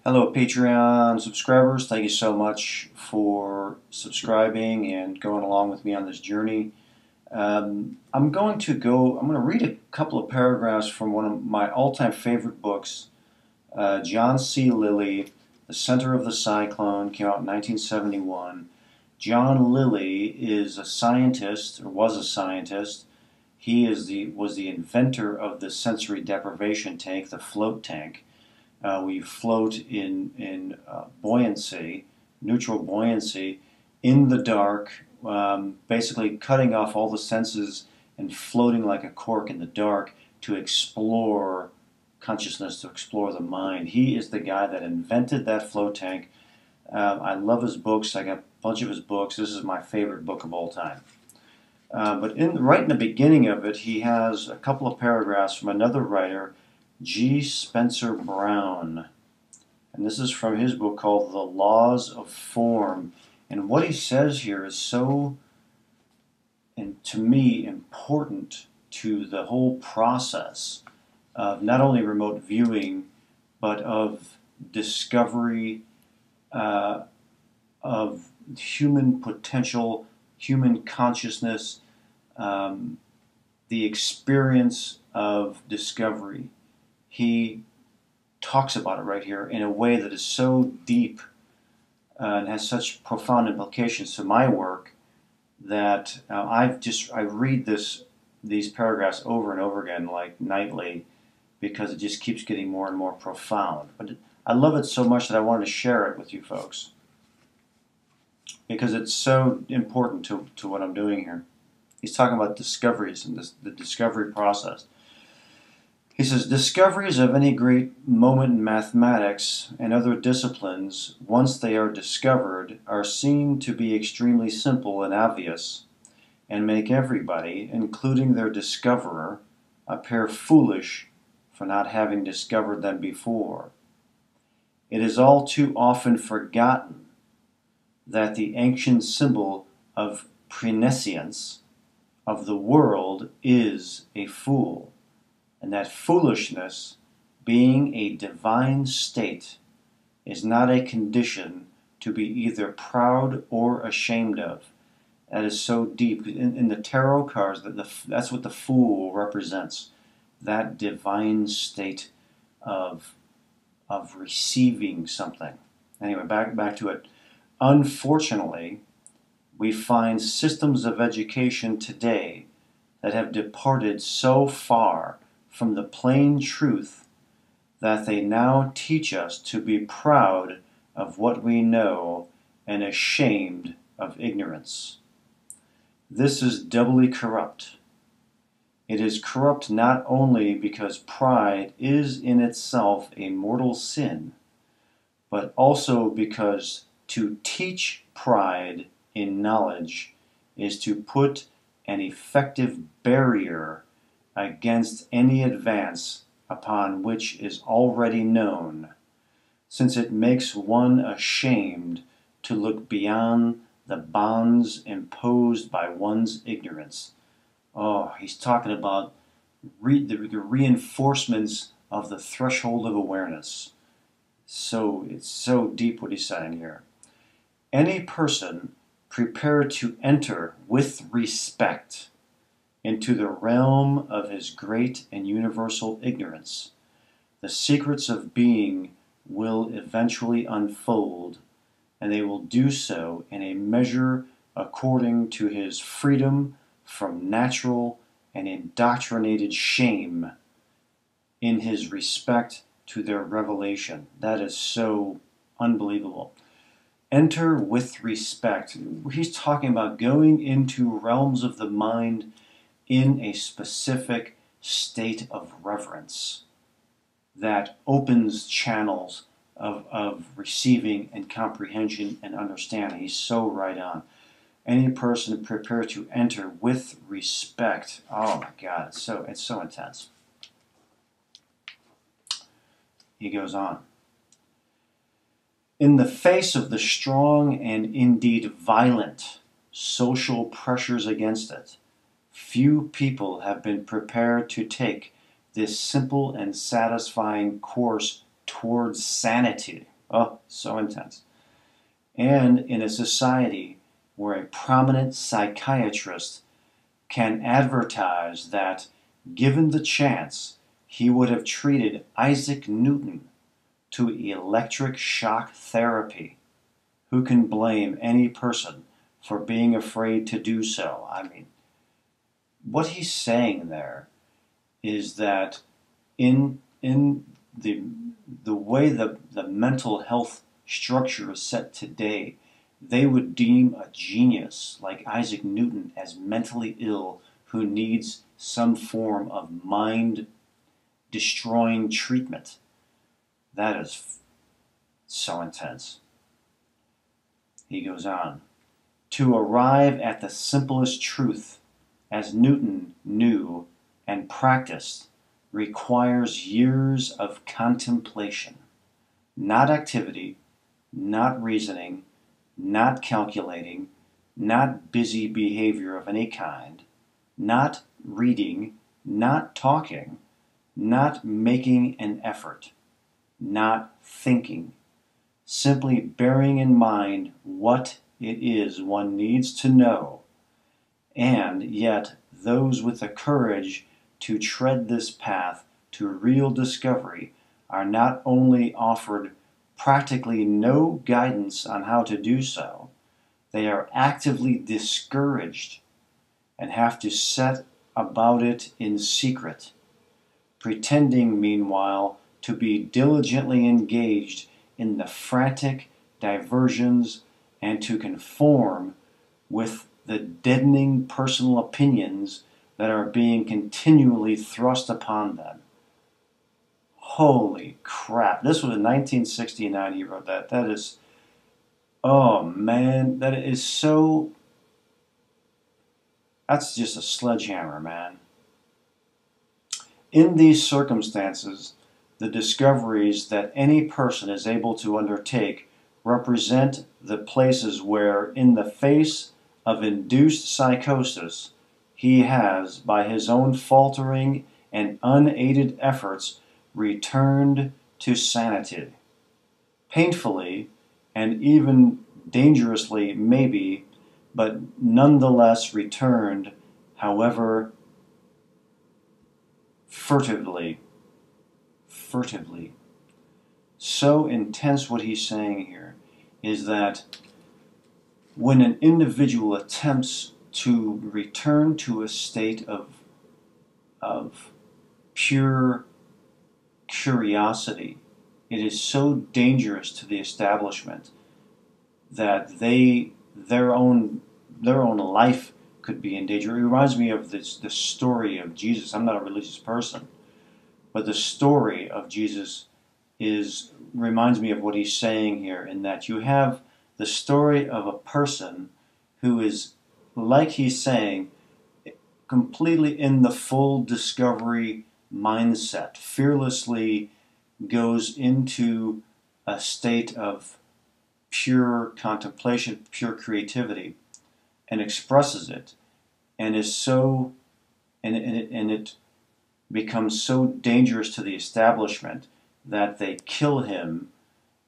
Hello, Patreon subscribers. Thank you so much for subscribing and going along with me on this journey. I'm going to read a couple of paragraphs from one of my all-time favorite books, John C. Lilly, The Center of the Cyclone, came out in 1971. John Lilly is a scientist, or was a scientist. He was the inventor of the sensory deprivation tank, the float tank. We float in buoyancy, neutral buoyancy, in the dark, basically cutting off all the senses and floating like a cork in the dark to explore consciousness, to explore the mind. He is the guy that invented that float tank. I love his books. I got a bunch of his books. This is my favorite book of all time. But right in the beginning of it, he has a couple of paragraphs from another writer, G. Spencer Brown. And this is from his book called The Laws of Form. And what he says here is so, and to me, important to the whole process of not only remote viewing, but of discovery of human potential, human consciousness, the experience of discovery. He talks about it right here in a way that is so deep and has such profound implications to my work that I read these paragraphs over and over again, like nightly, because it just keeps getting more and more profound. But I love it so much that I wanted to share it with you folks because it's so important to what I'm doing here. He's talking about discoveries and the discovery process. He says, discoveries of any great moment in mathematics and other disciplines, once they are discovered, are seen to be extremely simple and obvious, and make everybody, including their discoverer, appear foolish for not having discovered them before. It is all too often forgotten that the ancient symbol of prescience of the world is a fool, and that foolishness, being a divine state, is not a condition to be either proud or ashamed of. That is so deep. In the tarot cards, that's what the fool represents, that divine state of receiving something. Anyway, back to it. Unfortunately, we find systems of education today that have departed so far from the plain truth that they now teach us to be proud of what we know and ashamed of ignorance. This is doubly corrupt. It is corrupt not only because pride is in itself a mortal sin, but also because to teach pride in knowledge is to put an effective barrier against any advance upon which is already known, since it makes one ashamed to look beyond the bonds imposed by one's ignorance. Oh, he's talking about the reinforcements of the threshold of awareness. So it's so deep what he's saying here. Any person prepared to enter with respect into the realm of his great and universal ignorance, the secrets of being will eventually unfold, and they will do so in a measure according to his freedom from natural and indoctrinated shame in his respect to their revelation. That is so unbelievable. Enter with respect. He's talking about going into realms of the mind in a specific state of reverence that opens channels of receiving and comprehension and understanding. He's so right on. Any person prepared to enter with respect. Oh my God, it's so intense. He goes on. In the face of the strong and indeed violent social pressures against it, few people have been prepared to take this simple and satisfying course towards sanity. Oh, so intense. And in a society where a prominent psychiatrist can advertise that, given the chance, he would have treated Isaac Newton to electric shock therapy. Who can blame any person for being afraid to do so? I mean, what he's saying there is that in the way the mental health structure is set today, they would deem a genius like Isaac Newton as mentally ill who needs some form of mind destroying treatment. That is so intense. He goes on, to arrive at the simplest truth, as Newton knew and practiced, requires years of contemplation, not activity, not reasoning, not calculating, not busy behavior of any kind, not reading, not talking, not making an effort, not thinking, simply bearing in mind what it is one needs to know, and yet those with the courage to tread this path to real discovery are not only offered practically no guidance on how to do so, they are actively discouraged and have to set about it in secret, pretending meanwhile to be diligently engaged in the frantic diversions and to conform with the deadening personal opinions that are being continually thrust upon them. Holy crap. This was in 1969 he wrote that. That is, oh man, that is so, that's just a sledgehammer, man. In these circumstances, the discoveries that any person is able to undertake represent the places where, in the face of induced psychosis, he has, by his own faltering and unaided efforts, returned to sanity. Painfully, and even dangerously maybe, but nonetheless returned, however furtively. So intense what he's saying here is that when an individual attempts to return to a state of pure curiosity, it is so dangerous to the establishment that their own life could be in danger. It reminds me of the story of Jesus. I'm not a religious person, but the story of Jesus reminds me of what he's saying here, in that you have the story of a person who is, like he's saying, completely in the full discovery mindset, fearlessly goes into a state of pure contemplation, pure creativity, and expresses it, and is so, and it becomes so dangerous to the establishment that they kill him,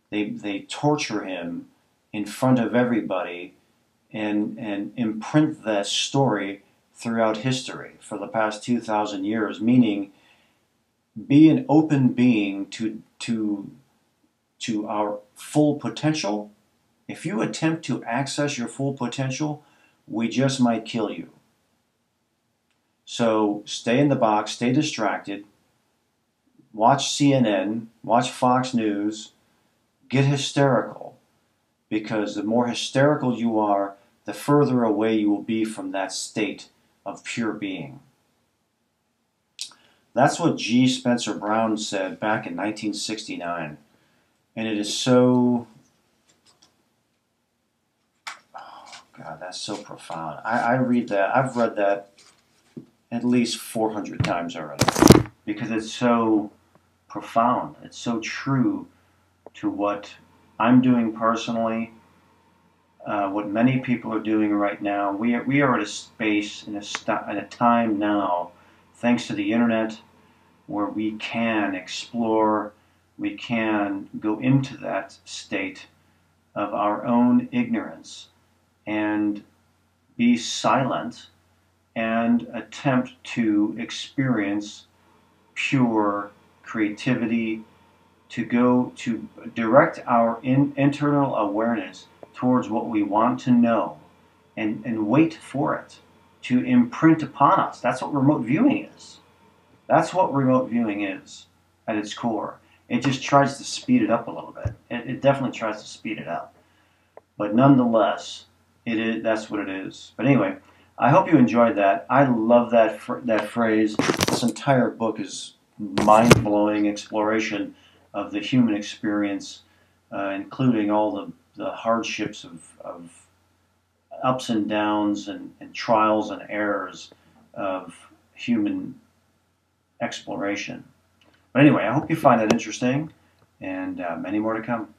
they torture him in front of everybody, and imprint that story throughout history for the past 2,000 years, meaning be an open being to our full potential. If you attempt to access your full potential, we just might kill you. So stay in the box, stay distracted, watch CNN, watch Fox News, get hysterical, because the more hysterical you are, the further away you will be from that state of pure being. That's what G. Spencer Brown said back in 1969. And it is so, oh God, that's so profound. I read that, I've read that at least 400 times already, because it's so profound. It's so true to what I'm doing personally, what many people are doing right now. We are at a space, in a time now, thanks to the internet, where we can explore we can go into that state of our own ignorance and be silent and attempt to experience pure creativity, to go to direct our internal awareness towards what we want to know and wait for it to imprint upon us. That's what remote viewing is. That's what remote viewing is at its core. It just tries to speed it up a little bit. It definitely tries to speed it up. But nonetheless, that's what it is. But anyway, I hope you enjoyed that. I love that phrase. This entire book is mind-blowing exploration of the human experience, including all the hardships of ups and downs and trials and errors of human exploration. But anyway, I hope you find that interesting, and many more to come.